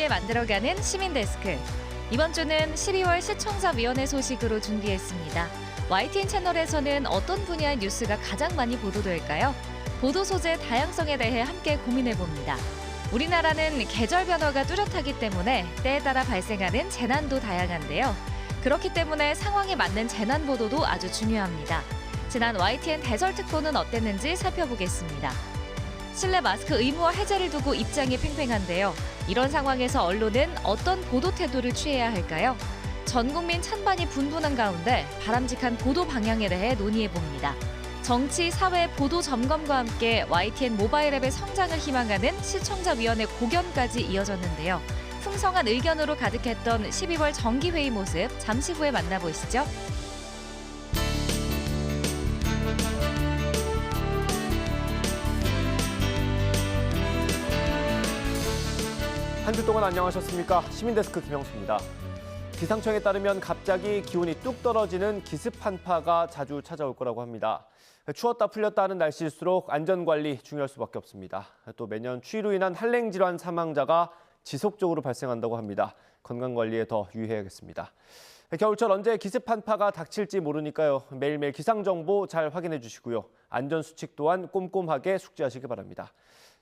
함께 만들어가는 시민데스크. 이번 주는 12월 시청자위원회 소식으로 준비했습니다. YTN 채널에서는 어떤 분야의 뉴스가 가장 많이 보도될까요? 보도 소재 다양성에 대해 함께 고민해봅니다. 우리나라는 계절 변화가 뚜렷하기 때문에 때에 따라 발생하는 재난도 다양한데요. 그렇기 때문에 상황에 맞는 재난 보도도 아주 중요합니다. 지난 YTN 대설특보는 어땠는지 살펴보겠습니다. 실내 마스크 의무화 해제를 두고 입장이 팽팽한데요. 이런 상황에서 언론은 어떤 보도 태도를 취해야 할까요? 전 국민 찬반이 분분한 가운데 바람직한 보도 방향에 대해 논의해봅니다. 정치, 사회, 보도 점검과 함께 YTN 모바일 앱의 성장을 희망하는 시청자위원회 고견까지 이어졌는데요. 풍성한 의견으로 가득했던 12월 정기회의 모습 잠시 후에 만나보시죠. 한 주 동안 안녕하셨습니까? 시민데스크 김영수입니다. 기상청에 따르면 갑자기 기온이 뚝 떨어지는 기습 한파가 자주 찾아올 거라고 합니다. 추웠다 풀렸다 하는 날씨일수록 안전관리 중요할 수밖에 없습니다. 또 매년 추위로 인한 한랭질환 사망자가 지속적으로 발생한다고 합니다. 건강관리에 더 유의해야겠습니다. 겨울철 언제 기습 한파가 닥칠지 모르니까요. 매일매일 기상정보 잘 확인해 주시고요. 안전수칙 또한 꼼꼼하게 숙지하시기 바랍니다.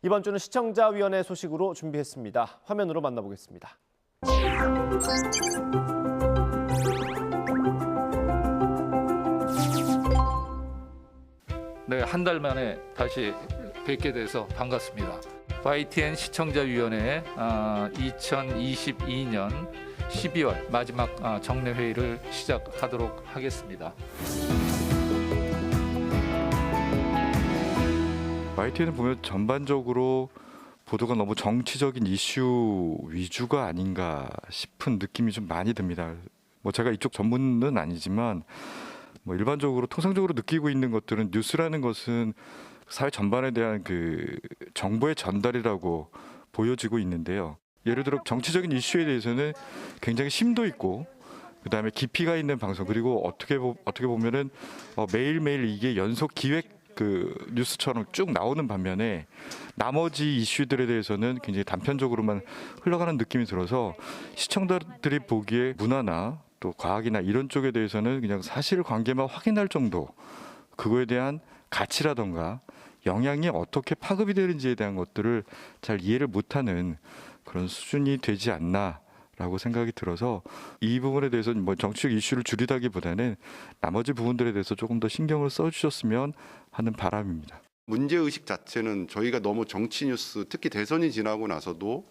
이번 주는 시청자위원회 소식으로 준비했습니다. 화면으로 만나보겠습니다. 네, 한 달 만에 다시 뵙게 돼서 반갑습니다. YTN 시청자위원회 2022년 12월 마지막 정례회의를 시작하도록 하겠습니다. YTN을 보면 전반적으로 보도가 너무 정치적인 이슈 위주가 아닌가 싶은 느낌이 좀 많이 듭니다. 제가 이쪽 전문은 아니지만 일반적으로 통상적으로 느끼고 있는 것들은 뉴스라는 것은 사회 전반에 대한 그 정보의 전달이라고 보여지고 있는데요. 예를 들어 정치적인 이슈에 대해서는 굉장히 심도 있고 그다음에 깊이가 있는 방송, 그리고 어떻게 보면은 매일매일 이게 연속 기획 뉴스처럼 쭉 나오는 반면에 나머지 이슈들에 대해서는 굉장히 단편적으로만 흘러가는 느낌이 들어서 시청자들이 보기에 문화나 또 과학이나 이런 쪽에 대해서는 그냥 사실관계만 확인할 정도, 그거에 대한 가치라던가 영향이 어떻게 파급이 되는지에 대한 것들을 잘 이해를 못하는 그런 수준이 되지 않나라고 생각이 들어서 이 부분에 대해서는 정치적 이슈를 줄이다기보다는 나머지 부분들에 대해서 조금 더 신경을 써주셨으면 하는 바람입니다. 문제의식 자체는 저희가 너무 정치 뉴스, 특히 대선이 지나고 나서도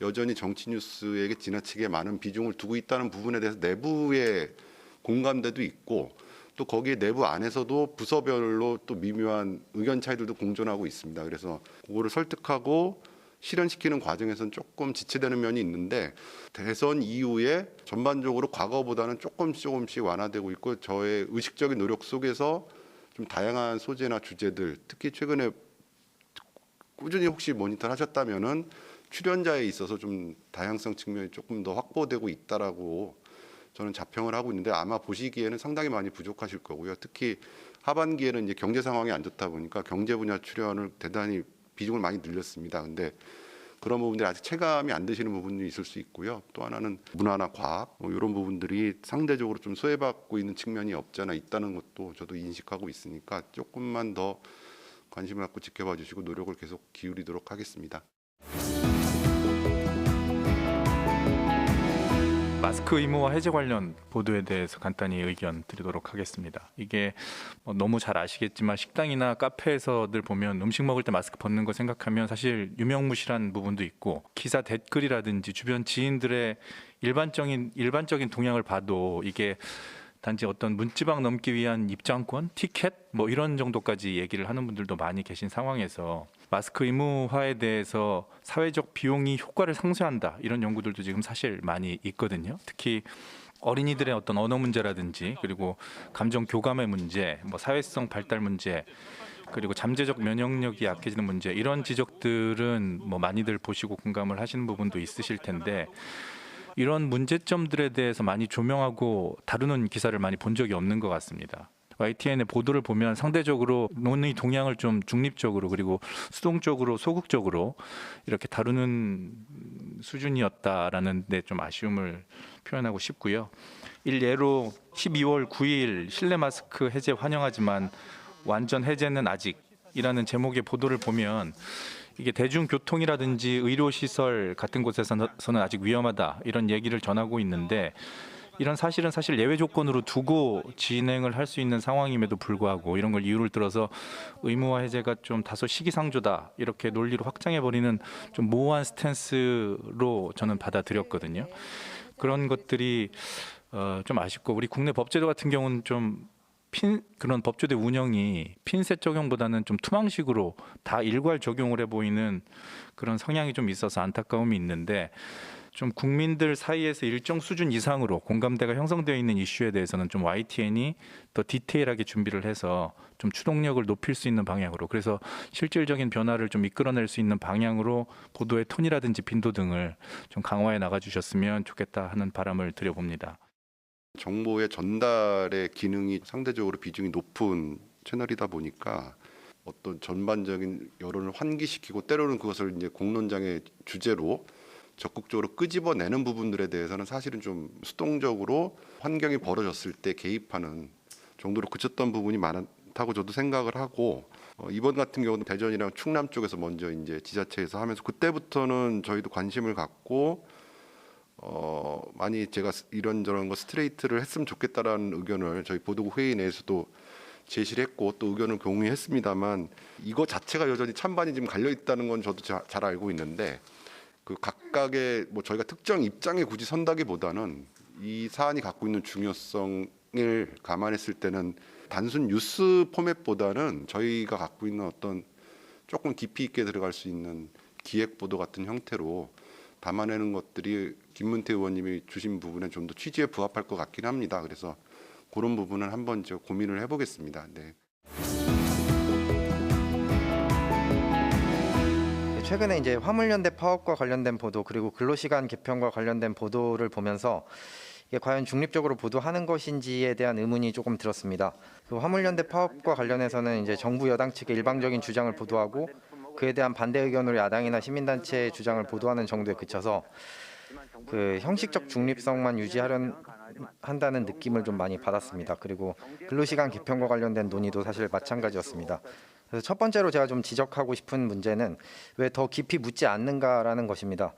여전히 정치 뉴스에게 지나치게 많은 비중을 두고 있다는 부분에 대해서 내부의 공감대도 있고, 또 거기에 내부 안에서도 부서별로 또 미묘한 의견 차이들도 공존하고 있습니다. 그래서 그거를 설득하고 실현시키는 과정에서는 조금 지체되는 면이 있는데, 대선 이후에 전반적으로 과거보다는 조금씩 완화되고 있고, 저의 의식적인 노력 속에서 좀 다양한 소재나 주제들, 특히 최근에 꾸준히 혹시 모니터를 하셨다면은 출연자에 있어서 좀 다양성 측면이 조금 더 확보되고 있다라고 저는 자평을 하고 있는데, 아마 보시기에는 상당히 많이 부족하실 거고요. 특히 하반기에는 이제 경제 상황이 안 좋다 보니까 경제 분야 출연을 대단히 비중을 많이 늘렸습니다. 근데 그런 부분들이 아직 체감이 안 되시는 부분이 있을 수 있고요. 또 하나는 문화나 과학 이런 부분들이 상대적으로 좀 소외받고 있는 측면이 없지 않아 있다는 것도 저도 인식하고 있으니까 조금만 더 관심을 갖고 지켜봐 주시고 노력을 계속 기울이도록 하겠습니다. 마스크 의무화 해제 관련 보도에 대해서 간단히 의견 드리도록 하겠습니다. 이게 너무 잘 아시겠지만 식당이나 카페에서들 보면 음식 먹을 때 마스크 벗는 거 생각하면 사실 유명무실한 부분도 있고, 기사 댓글이라든지 주변 지인들의 일반적인 동향을 봐도 이게 단지 어떤 문지방 넘기 위한 입장권, 티켓 이런 정도까지 얘기를 하는 분들도 많이 계신 상황에서 마스크 의무화에 대해서 사회적 비용이 효과를 상쇄한다, 이런 연구들도 지금 사실 많이 있거든요. 특히 어린이들의 어떤 언어 문제라든지, 그리고 감정 교감의 문제, 사회성 발달 문제, 그리고 잠재적 면역력이 약해지는 문제, 이런 지적들은 많이들 보시고 공감을 하시는 부분도 있으실 텐데, 이런 문제점들에 대해서 많이 조명하고 다루는 기사를 많이 본 적이 없는 것 같습니다. YTN의 보도를 보면 상대적으로 논의 동향을 좀 중립적으로 그리고 수동적으로 소극적으로 이렇게 다루는 수준이었다라는 데 좀 아쉬움을 표현하고 싶고요. 일예로 12월 9일 실내 마스크 해제 환영하지만 완전 해제는 아직이라는 제목의 보도를 보면 이게 대중교통이라든지 의료시설 같은 곳에서는 아직 위험하다 이런 얘기를 전하고 있는데 이런 사실은 사실 예외 조건으로 두고 진행을 할 수 있는 상황임에도 불구하고 이런 걸 이유를 들어서 의무화 해제가 좀 다소 시기상조다 이렇게 논리로 확장해버리는 좀 모호한 스탠스로 저는 받아들였거든요. 그런 것들이 좀 아쉽고 우리 국내 법제도 같은 경우는 좀 그런 법조대 운영이 핀셋 적용보다는 좀 투망식으로 다 일괄 적용을 해 보이는 그런 성향이 좀 있어서 안타까움이 있는데 좀 국민들 사이에서 일정 수준 이상으로 공감대가 형성되어 있는 이슈에 대해서는 좀 YTN이 더 디테일하게 준비를 해서 좀 추동력을 높일 수 있는 방향으로 그래서 실질적인 변화를 좀 이끌어낼 수 있는 방향으로 보도의 톤이라든지 빈도 등을 좀 강화해 나가 주셨으면 좋겠다 하는 바람을 드려봅니다. 정보의 전달의 기능이 상대적으로 비중이 높은 채널이다 보니까 어떤 전반적인 여론을 환기시키고 때로는 그것을 이제 공론장의 주제로 적극적으로 끄집어내는 부분들에 대해서는 사실은 좀 수동적으로 환경이 벌어졌을 때 개입하는 정도로 그쳤던 부분이 많다고 저도 생각을 하고 이번 같은 경우는 대전이랑 충남 쪽에서 먼저 이제 지자체에서 하면서 그때부터는 저희도 관심을 갖고 많이 제가 이런저런 거 스트레이트를 했으면 좋겠다라는 의견을 저희 보도국 회의 내에서도 제시를 했고 또 의견을 공유했습니다만 이거 자체가 여전히 찬반이 지금 갈려 있다는 건 저도 잘 알고 있는데 그 각각의 뭐 저희가 특정 입장에 굳이 선다기보다는 이 사안이 갖고 있는 중요성을 감안했을 때는 단순 뉴스 포맷보다는 저희가 갖고 있는 어떤 조금 깊이 있게 들어갈 수 있는 기획 보도 같은 형태로 담아내는 것들이 김문태 의원님이 주신 부분에 좀 더 취지에 부합할 것 같긴 합니다. 그래서 그런 부분은 한번 제가 고민을 해보겠습니다. 네. 최근에 이제 화물연대 파업과 관련된 보도 그리고 근로시간 개편과 관련된 보도를 보면서 이게 과연 중립적으로 보도하는 것인지에 대한 의문이 조금 들었습니다. 그 화물연대 파업과 관련해서는 이제 정부 여당 측의 일방적인 주장을 보도하고 그에 대한 반대 의견으로 야당이나 시민단체의 주장을 보도하는 정도에 그쳐서 그 형식적 중립성만 한다는 느낌을 좀 많이 받았습니다. 그리고 근로시간 개편과 관련된 논의도 사실 마찬가지였습니다. 그래서 첫 번째로 제가 좀 지적하고 싶은 문제는 왜 더 깊이 묻지 않는가라는 것입니다.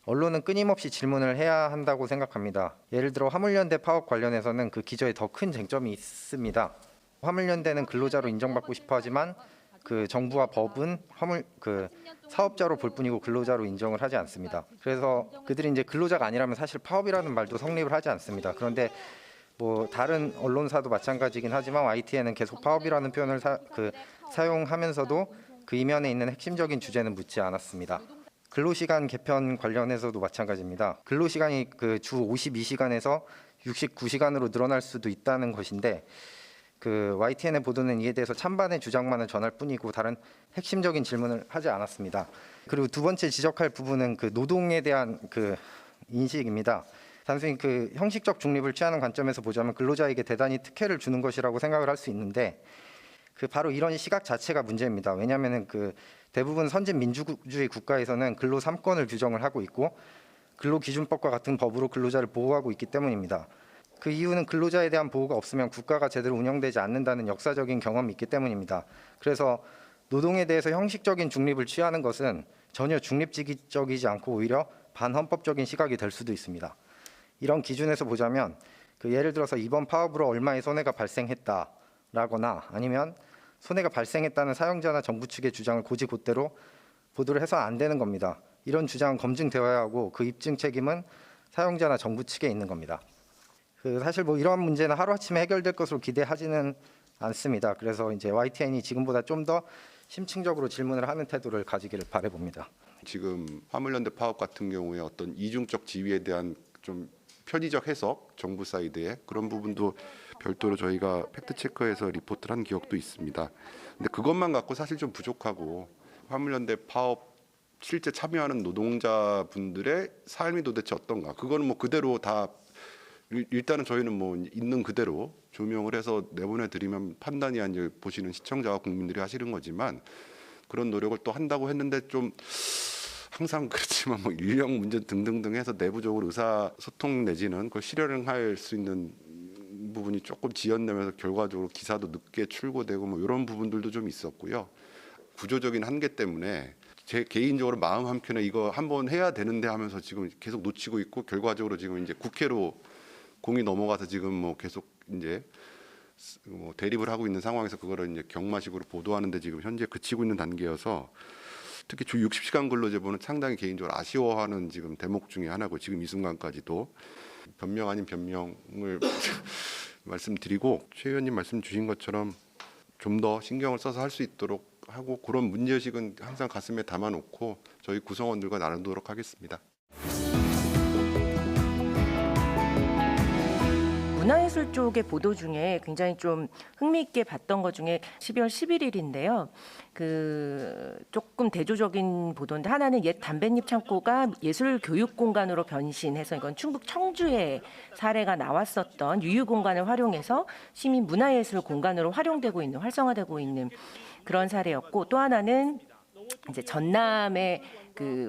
언론은 끊임없이 질문을 해야 한다고 생각합니다. 예를 들어 화물연대 파업 관련해서는 그 기저에 더 큰 쟁점이 있습니다. 화물연대는 근로자로 인정받고 싶어하지만 그 정부와 법은 사업자로 볼 뿐이고 근로자로 인정을 하지 않습니다. 그래서 그들이 이제 근로자가 아니라면 사실 파업이라는 말도 성립을 하지 않습니다. 그런데 뭐 다른 언론사도 마찬가지긴 하지만 YTN은 계속 파업이라는 표현을 사용하면서도 그 이면에 있는 핵심적인 주제는 묻지 않았습니다. 근로시간 개편 관련해서도 마찬가지입니다. 근로시간이 그 주 52시간에서 69시간으로 늘어날 수도 있다는 것인데 그 YTN의 보도는 이에 대해서 찬반의 주장만을 전할 뿐이고 다른 핵심적인 질문을 하지 않았습니다. 그리고 두 번째 지적할 부분은 그 노동에 대한 그 인식입니다. 단순히 그 형식적 중립을 취하는 관점에서 보자면 근로자에게 대단히 특혜를 주는 것이라고 생각을 할 수 있는데 그 바로 이런 시각 자체가 문제입니다. 왜냐하면 그 대부분 선진 민주주의 국가에서는 근로 3권을 규정을 하고 있고 근로기준법과 같은 법으로 근로자를 보호하고 있기 때문입니다. 그 이유는 근로자에 대한 보호가 없으면 국가가 제대로 운영되지 않는다는 역사적인 경험이 있기 때문입니다. 그래서 노동에 대해서 형식적인 중립을 취하는 것은 전혀 중립적이지 않고 오히려 반헌법적인 시각이 될 수도 있습니다. 이런 기준에서 보자면 그 예를 들어서 이번 파업으로 얼마의 손해가 발생했다라거나 아니면 손해가 발생했다는 사용자나 정부 측의 주장을 곧이곧대로 보도를 해서는 안 되는 겁니다. 이런 주장은 검증되어야 하고 그 입증 책임은 사용자나 정부 측에 있는 겁니다. 그 사실 뭐 이러한 문제는 하루아침에 해결될 것으로 기대하지는 않습니다. 그래서 이제 YTN이 지금보다 좀 더 심층적으로 질문을 하는 태도를 가지기를 바라봅니다. 지금 화물연대 파업 같은 경우에 어떤 이중적 지위에 대한 좀 편의적 해석, 정부 사이드에 그런 부분도 별도로 저희가 팩트체크해서 리포트를 한 기억도 있습니다. 근데 그것만 갖고 사실 좀 부족하고 화물연대 파업 실제 참여하는 노동자분들의 삶이 도대체 어떤가? 그거는 뭐 그대로 다 일단은 저희는 뭐 있는 그대로 조명을 해서 내보내 드리면 판단이 이제 보시는 시청자와 국민들이 하시는 거지만 그런 노력을 또 한다고 했는데 좀 항상 그렇지만 뭐 인력 문제 등등등 해서 내부적으로 의사소통 내지는 그걸 실현할 수 있는 부분이 조금 지연되면서 결과적으로 기사도 늦게 출고되고 뭐 이런 부분들도 좀 있었고요. 구조적인 한계 때문에 제 개인적으로 마음 한켠에 이거 한번 해야 되는데 하면서 지금 계속 놓치고 있고 결과적으로 지금 이제 국회로 공이 넘어가서 지금 뭐 계속 이제 뭐 대립을 하고 있는 상황에서 그거를 이제 경마식으로 보도하는데 지금 현재 그치고 있는 단계여서 특히 주 60시간 근로제보는 상당히 개인적으로 아쉬워하는 지금 대목 중에 하나고 지금 이 순간까지도 변명 아닌 변명을 말씀드리고 최 의원님 말씀 주신 것처럼 좀 더 신경을 써서 할 수 있도록 하고 그런 문제의식은 항상 가슴에 담아놓고 저희 구성원들과 나누도록 하겠습니다. 문화예술 쪽의 보도 중에 굉장히 좀 흥미있게 봤던 것 중에 12월 11일인데요. 조금 대조적인 보도인데 하나는 옛 담뱃잎 창고가 예술 교육 공간으로 변신해서 이건 충북 청주의 사례가 나왔었던 유유 공간을 활용해서 시민 문화예술 공간으로 활성화되고 있는 그런 사례였고 또 하나는 이제 전남의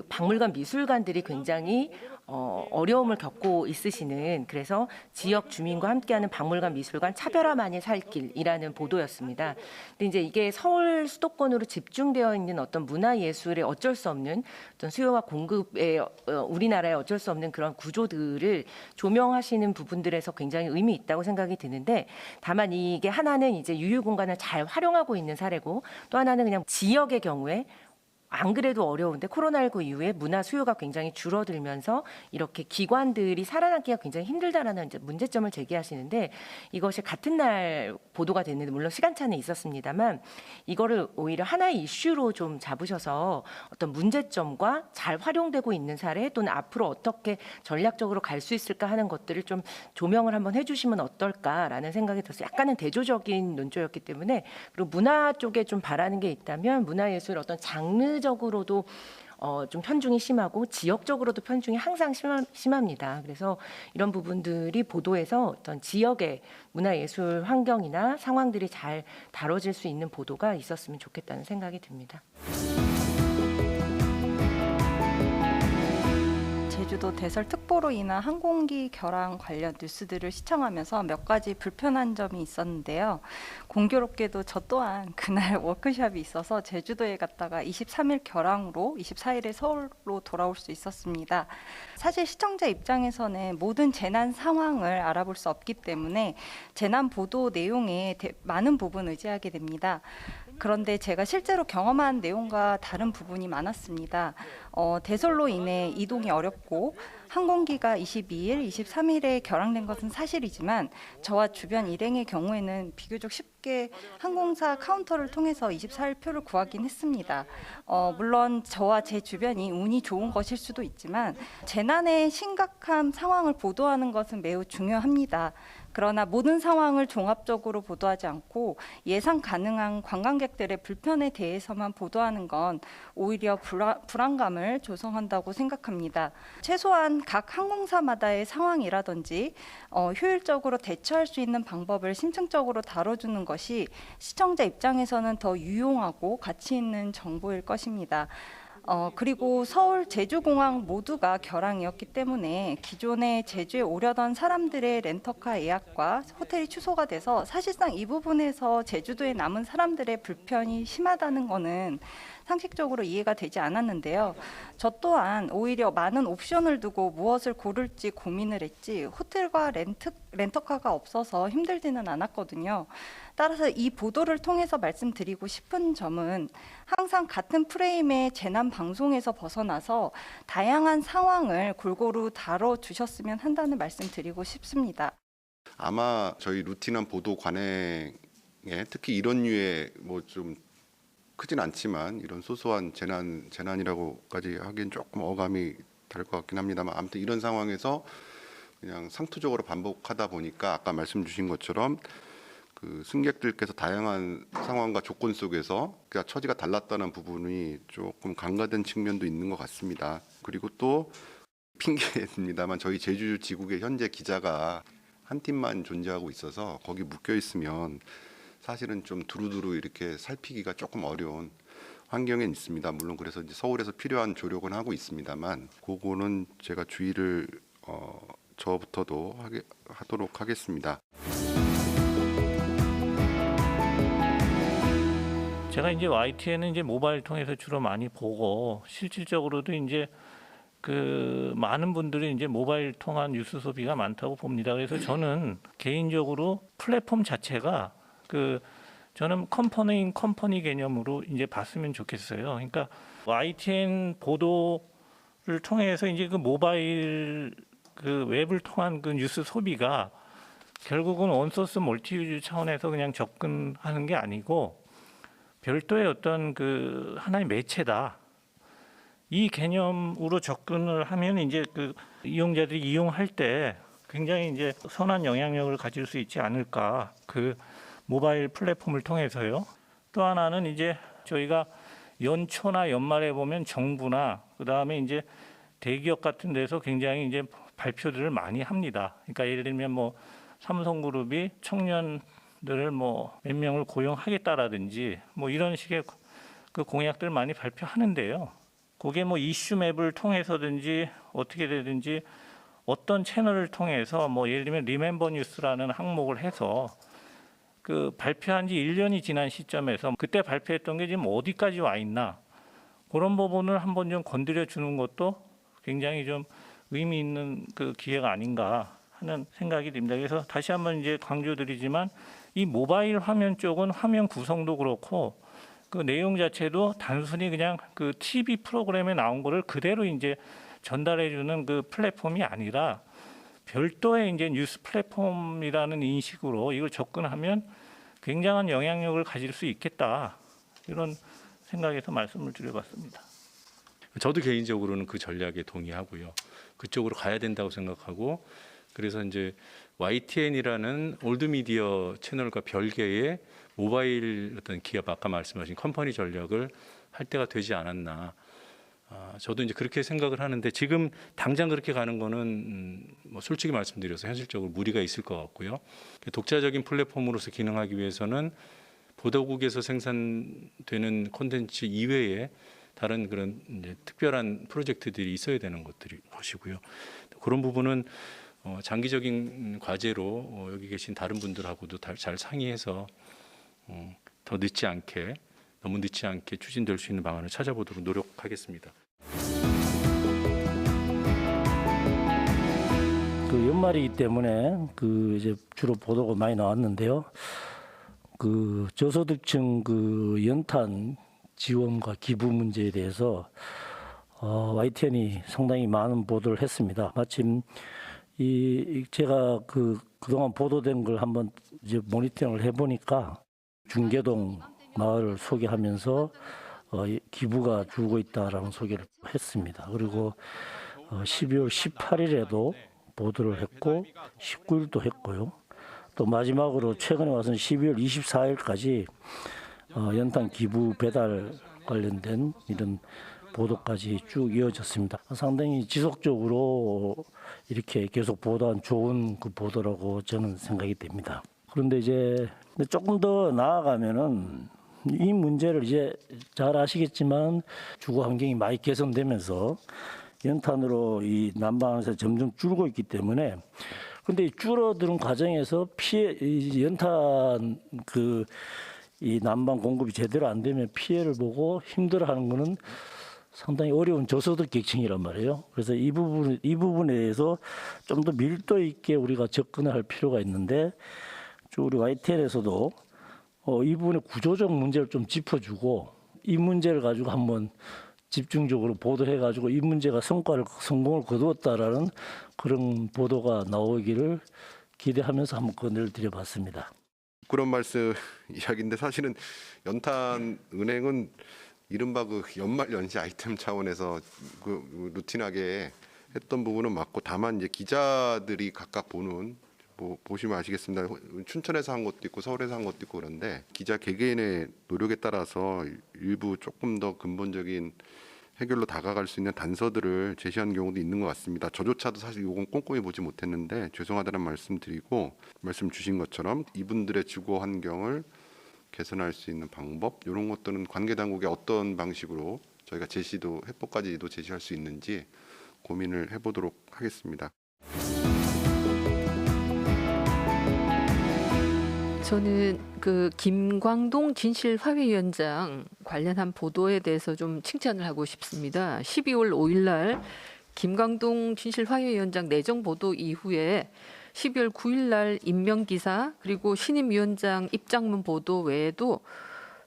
박물관 미술관들이 굉장히 어려움을 겪고 있으시는 그래서 지역 주민과 함께하는 박물관 미술관 차별화만이 살 길이라는 보도였습니다. 근데 이제 이게 서울 수도권으로 집중되어 있는 어떤 문화예술의 어쩔 수 없는 어떤 수요와 공급의 우리나라의 어쩔 수 없는 그런 구조들을 조명하시는 부분들에서 굉장히 의미 있다고 생각이 드는데 다만 이게 하나는 이제 유유 공간을 잘 활용하고 있는 사례고 또 하나는 그냥 지역의 경우에 안 그래도 어려운데 코로나19 이후에 문화 수요가 굉장히 줄어들면서 이렇게 기관들이 살아남기가 굉장히 힘들다라는 이제 문제점을 제기하시는데 이것이 같은 날 보도가 됐는데 물론 시간차는 있었습니다만 이거를 오히려 하나의 이슈로 좀 잡으셔서 어떤 문제점과 잘 활용되고 있는 사례 또는 앞으로 어떻게 전략적으로 갈 수 있을까 하는 것들을 좀 조명을 한번 해주시면 어떨까라는 생각이 들었어요. 약간은 대조적인 논조였기 때문에 그리고 문화 쪽에 좀 바라는 게 있다면 문화예술 어떤 장르적으로도 좀 편중이 심하고 지역적으로도 편중이 항상 심합니다. 그래서 이런 부분들이 보도에서 어떤 지역의 문화예술 환경이나 상황들이 잘 다뤄질 수 있는 보도가 있었으면 좋겠다는 생각이 듭니다. 제주도 대설특보로 인한 항공기 결항 관련 뉴스들을 시청하면서 몇 가지 불편한 점이 있었는데요. 공교롭게도 저 또한 그날 워크숍이 있어서 제주도에 갔다가 23일 결항으로 24일에 서울로 돌아올 수 있었습니다. 사실 시청자 입장에서는 모든 재난 상황을 알아볼 수 없기 때문에 재난 보도 내용에 많은 부분 의지하게 됩니다. 그런데 제가 실제로 경험한 내용과 다른 부분이 많았습니다. 대설로 인해 이동이 어렵고 항공기가 22일, 23일에 결항된 것은 사실이지만 저와 주변 일행의 경우에는 비교적 쉽게 항공사 카운터를 통해서 24일 표를 구하긴 했습니다. 물론 저와 제 주변이 운이 좋은 것일 수도 있지만 재난의 심각한 상황을 보도하는 것은 매우 중요합니다. 그러나 모든 상황을 종합적으로 보도하지 않고 예상 가능한 관광객들의 불편에 대해서만 보도하는 건 오히려 불안감을 조성한다고 생각합니다. 최소한 각 항공사마다의 상황이라든지 효율적으로 대처할 수 있는 방법을 심층적으로 다뤄주는 것이 시청자 입장에서는 더 유용하고 가치 있는 정보일 것입니다. 그리고 서울 제주공항 모두가 결항이었기 때문에 기존에 제주에 오려던 사람들의 렌터카 예약과 호텔이 취소가 돼서 사실상 이 부분에서 제주도에 남은 사람들의 불편이 심하다는 것은 상식적으로 이해가 되지 않았는데요. 저 또한 오히려 많은 옵션을 두고 무엇을 고를지 고민을 했지 호텔과 렌터카가 없어서 힘들지는 않았거든요. 따라서 이 보도를 통해서 말씀드리고 싶은 점은 항상 같은 프레임의 재난 방송에서 벗어나서 다양한 상황을 골고루 다뤄주셨으면 한다는 말씀 드리고 싶습니다. 아마 저희 루틴한 보도 관행에 특히 이런 류의 뭐 좀 크진 않지만 이런 소소한 재난이라고까지 하기엔 조금 어감이 다를 것 같긴 합니다만 아무튼 이런 상황에서 그냥 상투적으로 반복하다 보니까 아까 말씀 주신 것처럼 그 승객들께서 다양한 상황과 조건 속에서 그러니까 처지가 달랐다는 부분이 조금 간과된 측면도 있는 것 같습니다. 그리고 또 핑계입니다만 저희 제주지국의 현재 기자가 한 팀만 존재하고 있어서 거기 묶여 있으면 사실은 좀 두루두루 이렇게 살피기가 조금 어려운 환경에 있습니다. 물론 그래서 이제 서울에서 필요한 조력은 하고 있습니다만 그거는 제가 주의를 저부터도 하도록 하겠습니다. 제가 이제 YTN은 이제 모바일 통해서 주로 많이 보고 실질적으로도 이제 그 많은 분들이 이제 모바일 통한 뉴스 소비가 많다고 봅니다. 그래서 저는 개인적으로 플랫폼 자체가 그 저는 컴퍼니 개념으로 이제 봤으면 좋겠어요. 그러니까 YTN 보도를 통해서 이제 그 모바일 그 웹을 통한 그 뉴스 소비가 결국은 원소스 멀티유즈 차원에서 그냥 접근하는 게 아니고 별도의 어떤 그 하나의 매체다. 이 개념으로 접근을 하면 이제 그 이용자들이 이용할 때 굉장히 이제 선한 영향력을 가질 수 있지 않을까. 그 모바일 플랫폼을 통해서요. 또 하나는 이제 저희가 연초나 연말에 보면 정부나 그다음에 이제 대기업 같은 데서 굉장히 이제 발표들을 많이 합니다. 그러니까 예를 들면 뭐 삼성그룹이 청년들을 뭐 몇 명을 고용하겠다라든지 뭐 이런 식의 그 공약들 많이 발표하는데요. 그게 뭐 이슈맵을 통해서든지 어떻게 되든지 어떤 채널을 통해서 뭐 예를 들면 리멤버 뉴스라는 항목을 해서 그 발표한 지 1년이 지난 시점에서 그때 발표했던 게 지금 어디까지 와 있나 그런 부분을 한번 좀 건드려 주는 것도 굉장히 좀 의미 있는 그 기회가 아닌가 하는 생각이 듭니다. 그래서 다시 한번 이제 강조드리지만 이 모바일 화면 쪽은 화면 구성도 그렇고 그 내용 자체도 단순히 그냥 그 TV 프로그램에 나온 거를 그대로 이제 전달해 주는 그 플랫폼이 아니라 별도의 이제 뉴스 플랫폼이라는 인식으로 이걸 접근하면 굉장한 영향력을 가질 수 있겠다. 이런 생각에서 말씀을 드려봤습니다. 저도 개인적으로는 그 전략에 동의하고요. 그쪽으로 가야 된다고 생각하고 그래서 이제 YTN이라는 올드미디어 채널과 별개의 모바일 어떤 기업 아까 말씀하신 컴퍼니 전략을 할 때가 되지 않았나. 저도 이제 그렇게 생각을 하는데 지금 당장 그렇게 가는 거는 뭐 솔직히 말씀드려서 현실적으로 무리가 있을 것 같고요. 독자적인 플랫폼으로서 기능하기 위해서는 보도국에서 생산되는 콘텐츠 이외에 다른 그런 이제 특별한 프로젝트들이 있어야 되는 것이고요. 그런 부분은 장기적인 과제로 여기 계신 다른 분들하고도 잘 상의해서 더 늦지 않게 너무 늦지 않게 추진될 수 있는 방안을 찾아보도록 노력하겠습니다. 그 연말이기 때문에 그 이제 주로 보도가 많이 나왔는데요. 그 저소득층 그 연탄 지원과 기부 문제에 대해서 YTN이 상당히 많은 보도를 했습니다. 마침 제가 그동안 보도된 걸 한번 이제 모니터링을 해보니까 중계동 마을을 소개하면서 기부가 줄고 있다라는 소개를 했습니다. 그리고 12월 18일에도 보도를 했고 19일도 했고요. 또 마지막으로 최근에 와서는 12월 24일까지 연탄 기부 배달 관련된 이런 보도까지 쭉 이어졌습니다. 상당히 지속적으로 이렇게 계속 보도한 좋은 그 보도라고 저는 생각이 됩니다. 그런데 이제 조금 더 나아가면은 이 문제를 이제 잘 아시겠지만 주거 환경이 많이 개선되면서 연탄으로 이 난방에서 점점 줄고 있기 때문에 근데 이 줄어드는 과정에서 이 연탄 이 난방 공급이 제대로 안 되면 피해를 보고 힘들어하는 거는 상당히 어려운 저소득 계층이란 말이에요. 그래서 이 부분에 대해서 좀 더 밀도 있게 우리가 접근을 할 필요가 있는데 우리 YTN에서도 이 부분의 구조적 문제를 좀 짚어주고 이 문제를 가지고 한번 집중적으로 보도해가지고 이 문제가 성공을 거두었다라는 그런 보도가 나오기를 기대하면서 한번 건의를 드려봤습니다. 그런 말씀 이야기인데 사실은 연탄은행은 이른바 그 연말 연시 아이템 차원에서 그 루틴하게 했던 부분은 맞고 다만 이제 기자들이 각각 보는 뭐 보시면 아시겠습니다. 춘천에서 한 것도 있고 서울에서 한 것도 있고 그런데 기자 개개인의 노력에 따라서 일부 조금 더 근본적인 해결로 다가갈 수 있는 단서들을 제시한 경우도 있는 것 같습니다. 저조차도 사실 이건 꼼꼼히 보지 못했는데 죄송하다는 말씀 드리고, 말씀 주신 것처럼 이분들의 주거 환경을 개선할 수 있는 방법, 이런 것들은 관계 당국에 어떤 방식으로 저희가 제시도 해법까지도 제시할 수 있는지 고민을 해보도록 하겠습니다. 저는 그 김광동 진실화해위원장 관련한 보도에 대해서 좀 칭찬을 하고 싶습니다. 12월 5일 날 김광동 진실화해위원장 내정 보도 이후에 12월 9일 날 임명 기사 그리고 신임 위원장 입장문 보도 외에도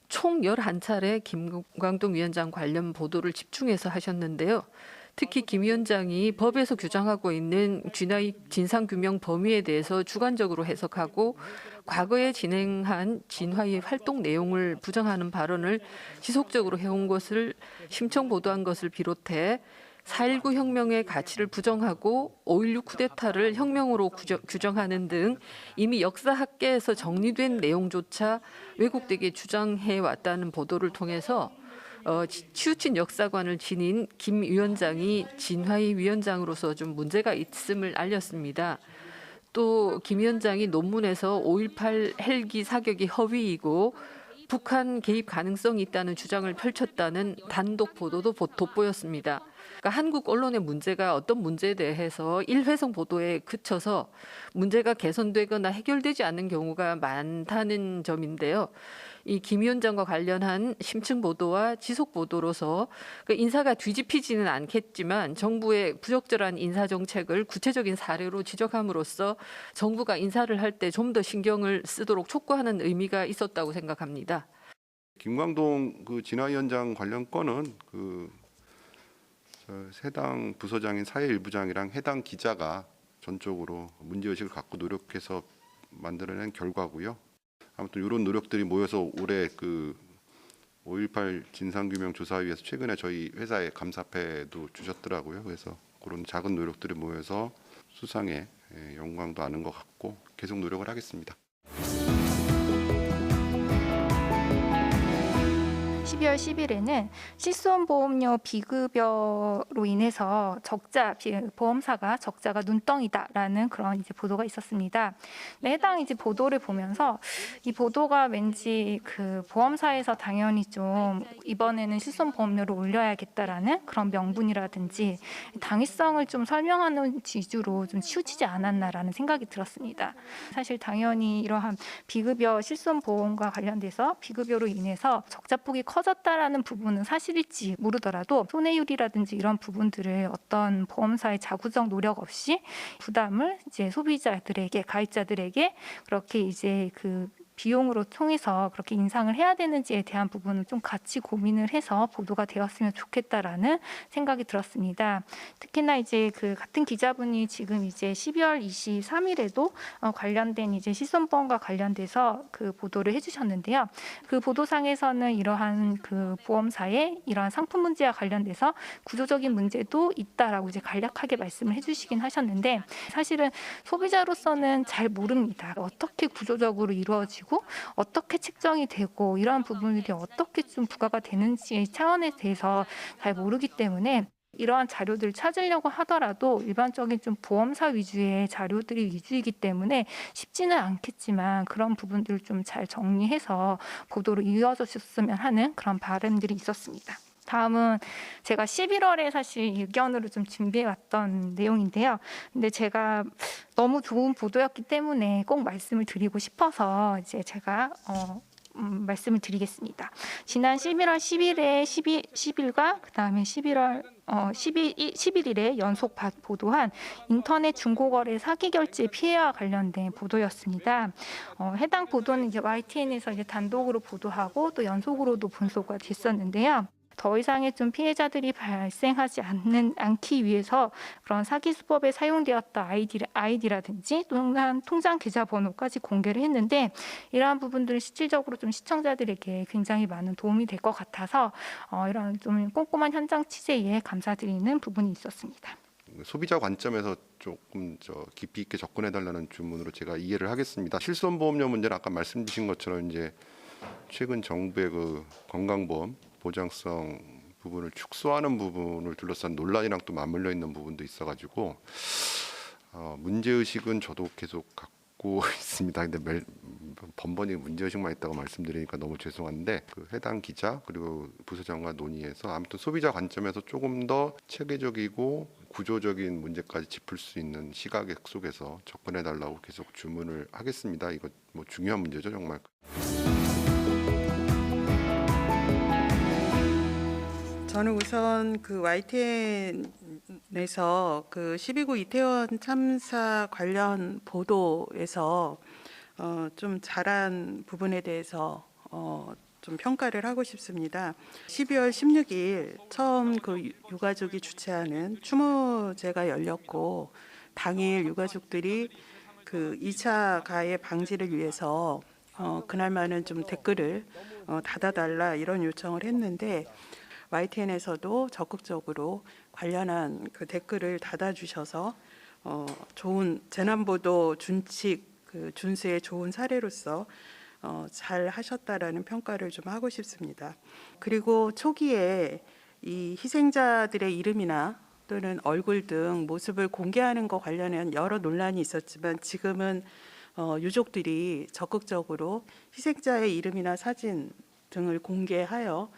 총 11차례 김광동 위원장 관련 보도를 집중해서 하셨는데요. 특히 김 위원장이 법에서 규정하고 있는 쥐나이 진상규명 범위에 대해서 주관적으로 해석하고 과거에 진행한 진화의 활동 내용을 부정하는 발언을 지속적으로 해온 것을 심청 보도한 것을 비롯해 4.19 혁명의 가치를 부정하고 5.16 쿠데타를 혁명으로 규정하는 등 이미 역사학계에서 정리된 내용조차 왜곡되게 주장해왔다는 보도를 통해서 치우친 역사관을 지닌 김 위원장이 진화의 위원장으로서 좀 문제가 있음을 알렸습니다. 또 김 위원장이 논문에서 5.18 헬기 사격이 허위이고 북한 개입 가능성이 있다는 주장을 펼쳤다는 단독 보도도 돋보였습니다. 그러니까 한국 언론의 문제가 어떤 문제에 대해서 일회성 보도에 그쳐서 문제가 개선되거나 해결되지 않는 경우가 많다는 점인데요. 이 김 위원장과 관련한 심층 보도와 지속 보도로서 그 인사가 뒤집히지는 않겠지만 정부의 부적절한 인사 정책을 구체적인 사례로 지적함으로써 정부가 인사를 할 때 좀 더 신경을 쓰도록 촉구하는 의미가 있었다고 생각합니다. 김광동 그 진화위원장 관련 건은 해당 부서장인 사회일부장이랑 해당 기자가 전적으로 문제의식을 갖고 노력해서 만들어낸 결과고요. 아무튼 이런 노력들이 모여서 올해 그 5.18 진상규명조사위에서 최근에 저희 회사에 감사패도 주셨더라고요. 그래서 그런 작은 노력들이 모여서 수상에 영광도 아는 것 같고 계속 노력을 하겠습니다. 12월 10일에는 실손보험료 비급여로 인해서 보험사가 적자가 눈덩이다라는 그런 이제 보도가 있었습니다. 해당 이제 보도를 보면서 이 보도가 왠지 그 보험사에서 당연히 좀 이번에는 실손보험료를 올려야겠다라는 그런 명분이라든지 당위성을 좀 설명하는 위주로 좀 치우치지 않았나라는 생각이 들었습니다. 사실 당연히 이러한 비급여 실손보험과 관련돼서 비급여로 인해서 적자폭이 커졌다라는 부분은 사실일지 모르더라도 손해율이라든지 이런 부분들을 어떤 보험사의 자구적 노력 없이 부담을 이제 소비자들에게 가입자들에게 그렇게 이제 그 비용으로 통해서 그렇게 인상을 해야 되는지에 대한 부분을 좀 같이 고민을 해서 보도가 되었으면 좋겠다라는 생각이 들었습니다. 특히나 이제 그 같은 기자분이 지금 이제 12월 23일에도 관련된 이제 실손보험과 관련돼서 그 보도를 해주셨는데요. 그 보도상에서는 이러한 그 보험사의 이러한 상품 문제와 관련돼서 구조적인 문제도 있다라고 이제 간략하게 말씀을 해주시긴 하셨는데 사실은 소비자로서는 잘 모릅니다. 어떻게 구조적으로 이루어지고 어떻게 책정이 되고 이러한 부분들이 어떻게 좀 부과가 되는지 차원에 대해서 잘 모르기 때문에 이러한 자료들을 찾으려고 하더라도 일반적인 좀 보험사 위주의 자료들이 위주이기 때문에 쉽지는 않겠지만 그런 부분들을 좀 잘 정리해서 보도로 이어졌으면 하는 그런 바람들이 있었습니다. 다음은 제가 11월에 사실 의견으로 좀 준비해왔던 내용인데요. 근데 제가 너무 좋은 보도였기 때문에 꼭 말씀을 드리고 싶어서 이제 제가 말씀을 드리겠습니다. 지난 11월 10일에 10일과 그다음에 11월 11일에 연속 보도한 인터넷 중고거래 사기 결제 피해와 관련된 보도였습니다. 해당 보도는 이제 YTN에서 이제 단독으로 보도하고 또 연속으로도 분소가 됐었는데요. 더 이상의 좀 피해자들이 발생하지 않기 위해서 그런 사기 수법에 사용되었던 아이디라든지 또는 통장 계좌번호까지 공개를 했는데 이러한 부분들은 실질적으로 좀 시청자들에게 굉장히 많은 도움이 될 것 같아서 이런 좀 꼼꼼한 현장 취재에 감사드리는 부분이 있었습니다. 소비자 관점에서 조금 깊이 있게 접근해달라는 주문으로 제가 이해를 하겠습니다. 실손보험료 문제는 아까 말씀 주신 것처럼 이제 최근 정부의 그 건강보험 보장성 부분을 축소하는 부분을 둘러싼 논란이랑 또 맞물려 있는 부분도 있어가지고 문제의식은 저도 계속 갖고 있습니다. 근데 번번이 문제의식만 있다고 말씀드리니까 너무 죄송한데 그 해당 기자 그리고 부서장과 논의해서 아무튼 소비자 관점에서 조금 더 체계적이고 구조적인 문제까지 짚을 수 있는 시각 속에서 접근해달라고 계속 주문을 하겠습니다. 이거 뭐 중요한 문제죠, 정말. 저는 우선 그 YTN에서 그 12구 이태원 참사 관련 보도에서 좀 잘한 부분에 대해서 좀 평가를 하고 싶습니다. 12월 16일 처음 그 유가족이 주최하는 추모제가 열렸고 당일 유가족들이 그 2차 가해 방지를 위해서 그날만은 좀 댓글을 닫아달라 이런 요청을 했는데 YTN에서도 적극적으로 관련한 그 댓글을 닫아주셔서 좋은 재난보도 준칙 그 준수의 좋은 사례로서 잘 하셨다라는 평가를 좀 하고 싶습니다. 그리고 초기에 이 희생자들의 이름이나 또는 얼굴 등 모습을 공개하는 것 관련한 여러 논란이 있었지만 지금은 유족들이 적극적으로 희생자의 이름이나 사진 등을 공개하여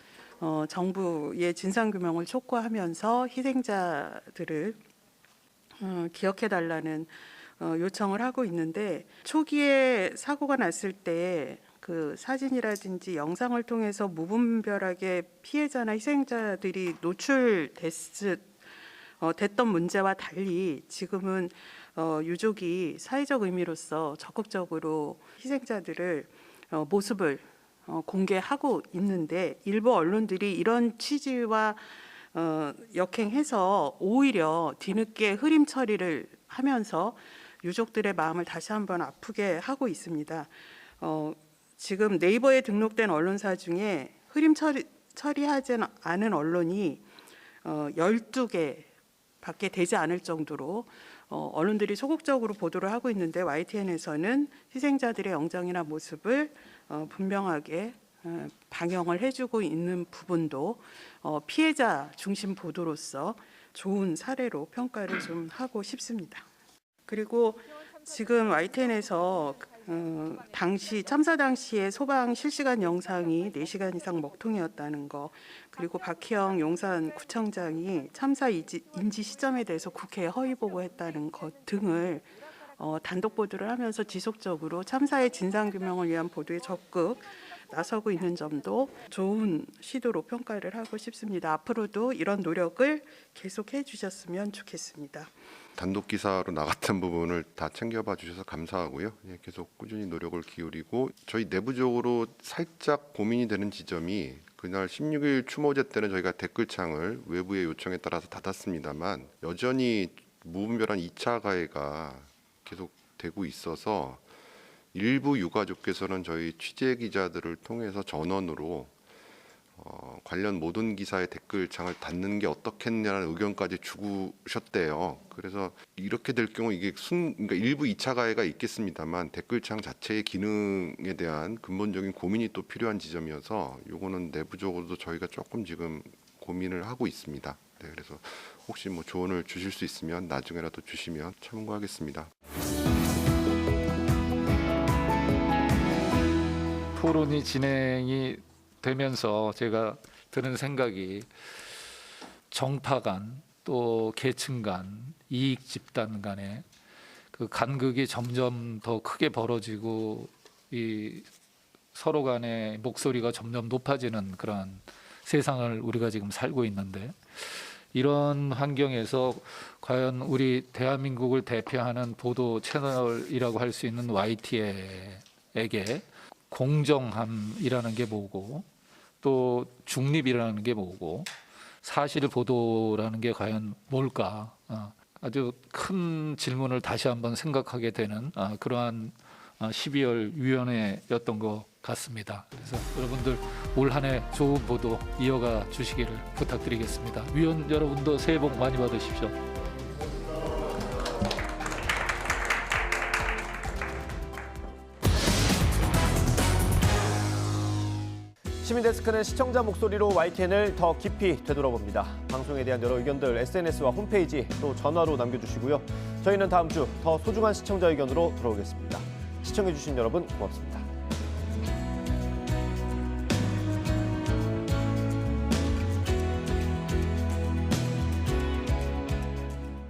정부의 진상규명을 촉구하면서 희생자들을 기억해달라는 요청을 하고 있는데 초기에 사고가 났을 때 그 사진이라든지 영상을 통해서 무분별하게 피해자나 희생자들이 됐던 문제와 달리 지금은 유족이 사회적 의미로서 적극적으로 희생자들을 모습을 공개하고 있는데 일부 언론들이 이런 취지와 역행해서 오히려 뒤늦게 흐림 처리를 하면서 유족들의 마음을 다시 한번 아프게 하고 있습니다. 지금 네이버에 등록된 언론사 중에 흐림 처리하지 않은 언론이 12개 밖에 되지 않을 정도로 언론들이 소극적으로 보도를 하고 있는데 YTN에서는 희생자들의 영정이나 모습을 분명하게 방영을 해주고 있는 부분도 피해자 중심 보도로서 좋은 사례로 평가를 좀 하고 싶습니다. 그리고 지금 YTN에서 참사 당시에 소방 실시간 영상이 4시간 이상 먹통이었다는 거, 그리고 박희영 용산구청장이 참사 인지 시점에 대해서 국회에 허위 보고했다는 것 등을 단독 보도를 하면서 지속적으로 참사의 진상규명을 위한 보도에 적극 나서고 있는 점도 좋은 시도로 평가를 하고 싶습니다. 앞으로도 이런 노력을 계속해 주셨으면 좋겠습니다. 단독 기사로 나갔던 부분을 다 챙겨봐 주셔서 감사하고요. 계속 꾸준히 노력을 기울이고 저희 내부적으로 살짝 고민이 되는 지점이 그날 16일 추모제 때는 저희가 댓글창을 외부의 요청에 따라서 닫았습니다만 여전히 무분별한 2차 가해가 계속 되고 있어서 일부 유가족께서는 저희 취재 기자들을 통해서 전원으로 관련 모든 기사의 댓글창을 닫는 게 어떻겠냐는 의견까지 주셨대요. 그래서 이렇게 될 경우 이게 그러니까 일부 2차 가해가 있겠습니다만 댓글창 자체의 기능에 대한 근본적인 고민이 또 필요한 지점이어서 이거는 내부적으로도 저희가 조금 지금 고민을 하고 있습니다. 네, 그래서 혹시 뭐 조언을 주실 수 있으면 나중에라도 주시면 참고하겠습니다. 토론이 진행이 되면서 제가 드는 생각이 정파 간 또 계층 간 이익 집단 간의 그 간극이 점점 더 크게 벌어지고 이 서로 간의 목소리가 점점 높아지는 그런 세상을 우리가 지금 살고 있는데 이런 환경에서 과연 우리 대한민국을 대표하는 보도 채널이라고 할 수 있는 YTN에게 공정함이라는 게 뭐고 또 중립이라는 게 뭐고 사실 보도라는 게 과연 뭘까 아주 큰 질문을 다시 한번 생각하게 되는 그러한 12월 위원회였던 것 같습니다. 그래서 여러분들 올 한 해 좋은 보도 이어가 주시기를 부탁드리겠습니다. 위원 여러분도 새해 복 많이 받으십시오. 시민데스크는 시청자 목소리로 YTN을 더 깊이 되돌아봅니다. 방송에 대한 여러 의견들 SNS와 홈페이지 또 전화로 남겨주시고요. 저희는 다음 주 더 소중한 시청자 의견으로 돌아오겠습니다. 시청해주신 여러분 고맙습니다.